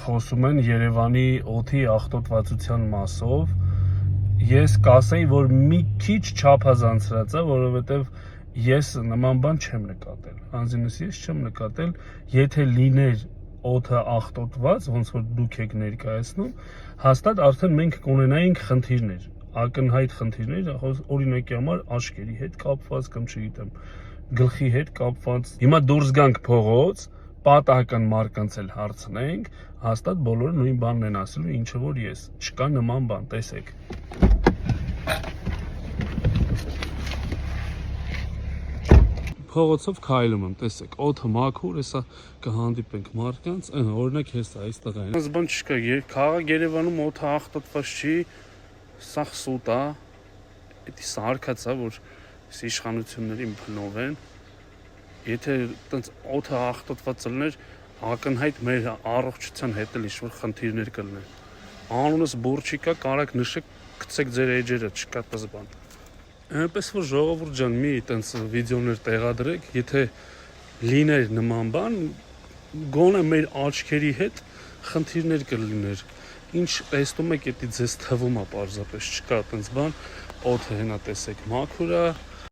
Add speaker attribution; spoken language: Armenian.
Speaker 1: Խոսում են Երևանի օդի աղտոտվածության մասով։ Ես կասեի, որ մի քիչ չափազանցրած է, որովհետև ես նման բան չեմ նկատել։ Անձինս ես չեմ նկատել, եթե լիներ օդը աղտոտված, ոնց որ դուք եք ներկայացնում, հաստատ արդեն մենք կունենայինք խնդիրներ, ակնհայտ խնդիրներ, օրինակի համար աչքերի հետ կապված կամ չգիտեմ, գլխի հետ կապված։ Հիմա դուրս գանք փողոց, պատահական մարկանց էլ հարցնենք, հաստատ բոլորը նույն բանն են ասելու, ինչը որ ես, չկա նման բան, տեսեք։ Փողոցով քայլում եմ, տեսեք, օդը մաքուր, հեսա կհանդիպենք մարկանց, օրինակ հեսա, այս տղային։ Այս բան չկա, քաղաք Երևանում օդը աղտոտված չի, սա սուտ է, դա սարքած է, որ իշխանություններին փնովեն։ Եթե տենց օդը աղտոտված լիներ, ակնհայտ մեր առողջության հետ էլ ինչ-որ խնդիրներ կլինեն։ Անունս Բուրչիկա, կարաք նշեք, գցեք ձեր էջերը, չկա տես բան։ Այնպես որ ժողովուրդ ջան, մի տենց վիդեոներ տեղադրեք, եթե լիներ նման բան, գոնե մեր աչքերի հետ խնդիրներ կլիներ։ Ինչ տեսնում եք, դա ձեզ թվում է պարզապես, չկա տենց բան, օդը հենա տեսեք մաքուր է,